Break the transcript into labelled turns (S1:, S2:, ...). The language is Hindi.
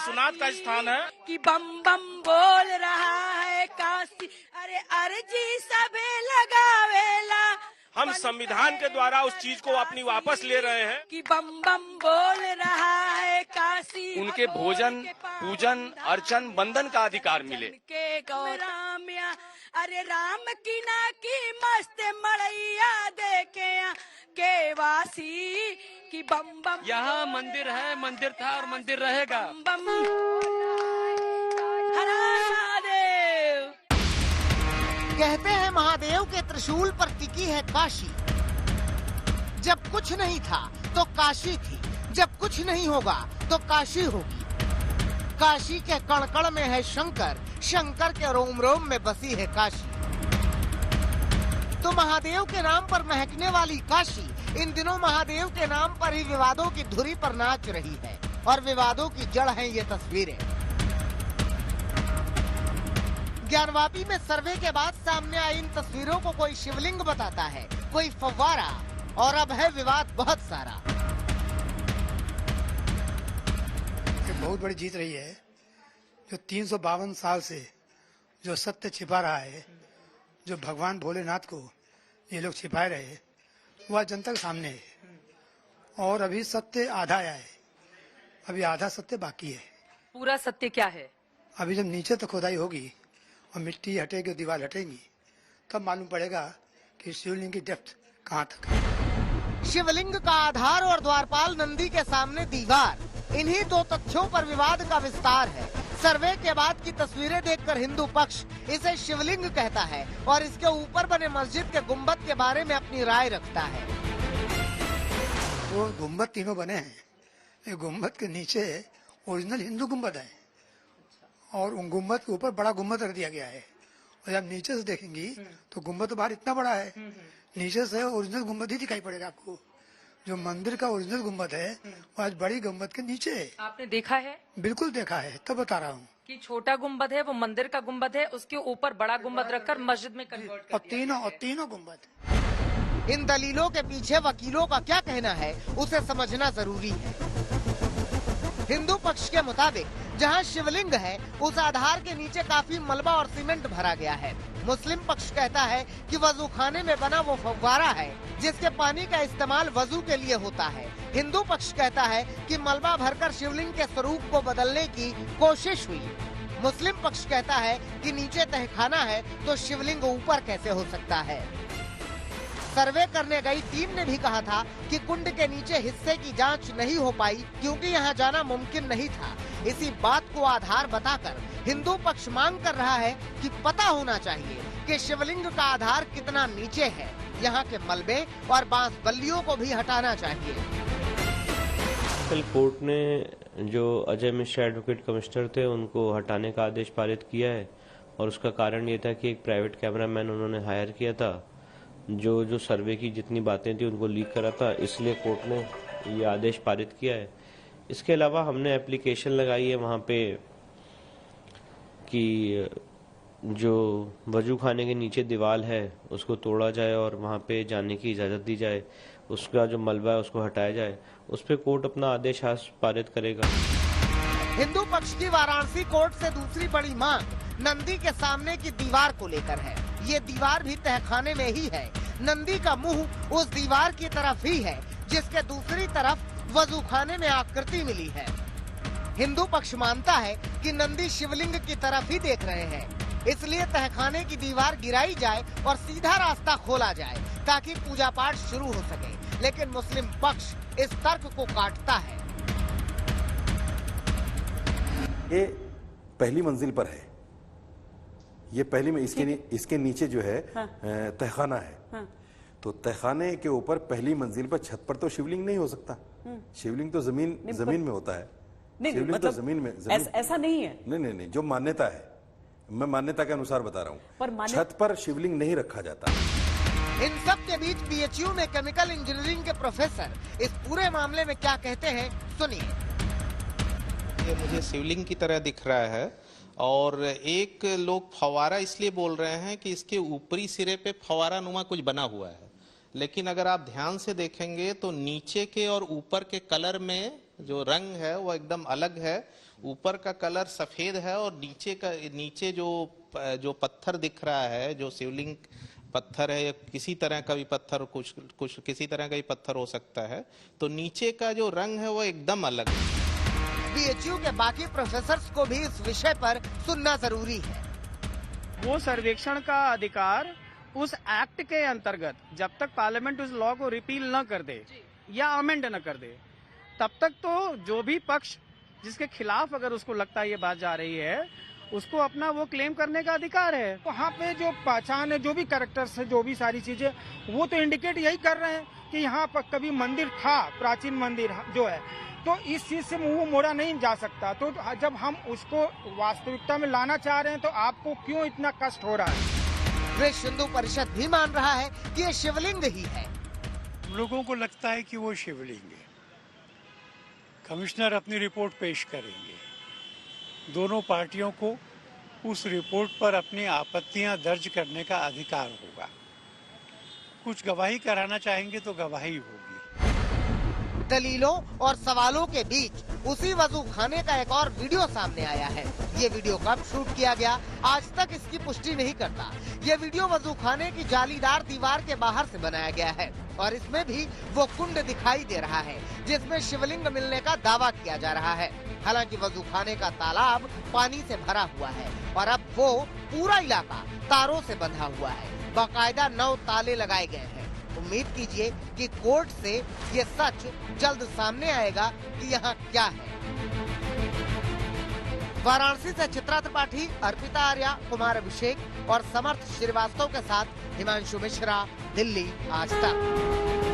S1: विश्वनाथ का स्थान है
S2: कि बम बम बोल रहा है काशी, अरे अर्जी सबे लगावेला।
S1: हम संविधान के द्वारा उस चीज को अपनी वापस ले रहे हैं
S2: कि बम बम बोल रहा है काशी,
S3: उनके भोजन पूजन अर्चन बंधन का अधिकार मिले।
S2: के गौरामिया अरे राम की ना की मस्त मड़ैया देखे के वासी कि बम बम।
S3: यहाँ मंदिर है, मंदिर था और मंदिर रहेगा।
S2: बम हर महादेव।
S4: कहते हैं महादेव के त्रिशूल पर टिकी है काशी। जब कुछ नहीं था तो काशी थी, जब कुछ नहीं होगा तो काशी होगी। काशी के कण कण में है शंकर, शंकर के रोम रोम में बसी है काशी। तो महादेव के नाम पर महकने वाली काशी इन दिनों महादेव के नाम पर ही विवादों की धुरी पर नाच रही है, और विवादों की जड़ हैं ये तस्वीरें। ज्ञानवापी में सर्वे के बाद सामने आई इन तस्वीरों को कोई शिवलिंग बताता है, कोई फव्वारा, और अब है विवाद बहुत सारा।
S5: बहुत बड़ी जीत रही है। जो 352 साल से जो सत्य छिपा रहा है, जो भगवान भोलेनाथ को ये लोग छिपाए रहे, वह जनता के सामने है। और अभी सत्य आधा आया है, अभी आधा सत्य बाकी है। पूरा सत्य क्या है? अभी जब नीचे तक खुदाई होगी और मिट्टी हटेगी, दीवार हटेगी, तब मालूम पड़ेगा कि शिवलिंग की डेप्थ कहाँ तक है।
S4: शिवलिंग का आधार और द्वारपाल नंदी के सामने दीवार, इन्हीं दो तथ्यों पर विवाद का विस्तार है। सर्वे के बाद की तस्वीरें देखकर हिंदू पक्ष इसे शिवलिंग कहता है और इसके ऊपर बने मस्जिद के गुम्बद के बारे में अपनी राय रखता है।
S5: वो गुम्बद तीनों बने हैं, ये गुम्बद के नीचे ओरिजिनल हिंदू गुम्बद है, और उन गुम्बद के ऊपर बड़ा गुम्बद रख दिया गया है। और जब नीचे से देखेंगी तो गुम्बद तो बाहर इतना बड़ा है, नीचे से ओरिजिनल गुम्बद ही दिखाई पड़ेगा आपको। जो मंदिर का ओरिजिनल गुम्बद है वो आज बड़ी गुम्बद के नीचे है।
S6: आपने देखा है?
S5: बिल्कुल देखा है, तब बता रहा हूँ
S6: कि छोटा गुम्बद है वो मंदिर का गुम्बद है, उसके ऊपर बड़ा गुम्बद रखकर मस्जिद में कन्वर्ट कर दिया।
S5: और तीनों गुम्बद।
S4: इन दलीलों के पीछे वकीलों का क्या कहना है उसे समझना जरूरी है। हिंदू पक्ष के मुताबिक जहां शिवलिंग है उस आधार के नीचे काफी मलबा और सीमेंट भरा गया है। मुस्लिम पक्ष कहता है कि वजू खाने में बना वो फव्वारा है जिसके पानी का इस्तेमाल वजू के लिए होता है। हिंदू पक्ष कहता है कि मलबा भरकर शिवलिंग के स्वरूप को बदलने की कोशिश हुई। मुस्लिम पक्ष कहता है कि नीचे तहखाना है तो शिवलिंग ऊपर कैसे हो सकता है। सर्वे करने गई टीम ने भी कहा था कि कुंड के नीचे हिस्से की जांच नहीं हो पाई क्योंकि यहां जाना मुमकिन नहीं था। इसी बात को आधार बताकर हिंदू पक्ष मांग कर रहा है कि पता होना चाहिए कि शिवलिंग का आधार कितना नीचे है। यहाँ के मलबे और बांस बल्लियों को भी हटाना चाहिए।
S7: कल कोर्ट ने जो अजय मिश्रा एडवोकेट कमिश्नर थे उनको हटाने का आदेश पारित किया है, और उसका कारण ये था कि एक प्राइवेट कैमरामैन उन्होंने हायर किया था जो सर्वे की जितनी बातें थी उनको लीक करा था, इसलिए कोर्ट ने ये आदेश पारित किया है। इसके अलावा हमने एप्लीकेशन लगाई है वहाँ पे कि जो वजू खाने के नीचे दीवार है उसको तोड़ा जाए और वहाँ पे जाने की इजाज़त दी जाए, उसका जो मलबा है उसको हटाया जाए। उस पर कोर्ट अपना आदेश आज पारित करेगा।
S4: हिंदू पक्ष की वाराणसी कोर्ट से दूसरी बड़ी मांग नंदी के सामने की दीवार को लेकर है। ये दीवार भी तहखाने में ही है। नंदी का मुंह उस दीवार की तरफ ही है जिसके दूसरी तरफ वजू खाने में आकृति मिली है। हिंदू पक्ष मानता है कि नंदी शिवलिंग की तरफ ही देख रहे हैं, इसलिए तहखाने की दीवार गिराई जाए और सीधा रास्ता खोला जाए ताकि पूजा पाठ शुरू हो सके। लेकिन मुस्लिम पक्ष इस तर्क को काटता है।
S8: ये पहली मंजिल पर है, ये पहली में इसके नीचे जो है तहखाना है। तो तहखाने के ऊपर पहली मंजिल पर छत पर तो शिवलिंग नहीं हो सकता। शिवलिंग तो जमीन में होता है। शिवलिंग मतलब तो जमीन में
S9: ऐसा नहीं है।
S8: नहीं, जो मान्यता है, मैं मान्यता के अनुसार बता रहा हूँ, छत पर शिवलिंग नहीं रखा जाता।
S4: इन सब के बीच बीएचयू में केमिकल इंजीनियरिंग के प्रोफेसर इस पूरे मामले में क्या कहते हैं, सुनिए।
S10: ये मुझे शिवलिंग की तरह दिख रहा है, और एक लोग फवारा इसलिए बोल रहे हैं कि इसके ऊपरी सिरे पे फवारा नुमा कुछ बना हुआ है, लेकिन अगर आप ध्यान से देखेंगे तो नीचे के और ऊपर के कलर में जो रंग है वो एकदम अलग है। ऊपर का कलर सफेद है और नीचे जो पत्थर दिख रहा है, जो शिवलिंग पत्थर है या किसी तरह का भी पत्थर, कुछ किसी तरह का भी पत्थर हो सकता है, तो नीचे का जो रंग है वो एकदम अलग है।
S4: बीएचयू के बाकी प्रोफेसर्स को भी इस विषय पर सुनना जरूरी है।
S9: वो सर्वेक्षण का अधिकार उस एक्ट के अंतर्गत, जब तक पार्लियामेंट उस लॉ को रिपील न कर दे या अमेंड न कर दे, तब तक तो जो भी पक्ष जिसके खिलाफ अगर उसको लगता है ये बात जा रही है, उसको अपना वो क्लेम करने का अधिकार है।
S11: वहाँ पे जो पहचान है, जो भी कैरेक्टर्स है, जो भी सारी चीजें, वो तो इंडिकेट यही कर रहे हैं कि यहाँ पर कभी मंदिर था, प्राचीन मंदिर जो है, तो इस चीज से मुंह मोड़ा नहीं जा सकता। तो जब हम उसको वास्तविकता में लाना चाह रहे हैं तो आपको क्यों इतना कष्ट हो रहा है?
S4: विश्व हिंदू परिषद भी मान रहा है कि ये शिवलिंग ही है।
S12: लोगों को लगता है कि वो शिवलिंग है। कमिश्नर अपनी रिपोर्ट पेश करेंगे। दोनों पार्टियों को उस रिपोर्ट पर अपनी आपत्तियां दर्ज करने का अधिकार होगा। कुछ गवाही कराना चाहेंगे तो गवाही होगी।
S4: दलीलों और सवालों के बीच उसी वजू खाने का एक और वीडियो सामने आया है। ये वीडियो कब शूट किया गया, आज तक इसकी पुष्टि नहीं करता। ये वीडियो वजू खाने की जालीदार दीवार के बाहर से बनाया गया है और इसमें भी वो कुंड दिखाई दे रहा है जिसमें शिवलिंग मिलने का दावा किया जा रहा है। हालांकि वजू खाने का तालाब पानी से भरा हुआ है और अब वो पूरा इलाका तारों से बंधा हुआ है। बाकायदा 9 ताले लगाए गए हैं। उम्मीद कीजिए कि कोर्ट से ये सच जल्द सामने आएगा कि यहाँ क्या है। वाराणसी से चित्रा त्रिपाठी, अर्पिता आर्या, कुमार अभिषेक और समर्थ श्रीवास्तव के साथ हिमांशु मिश्रा, दिल्ली आज तक।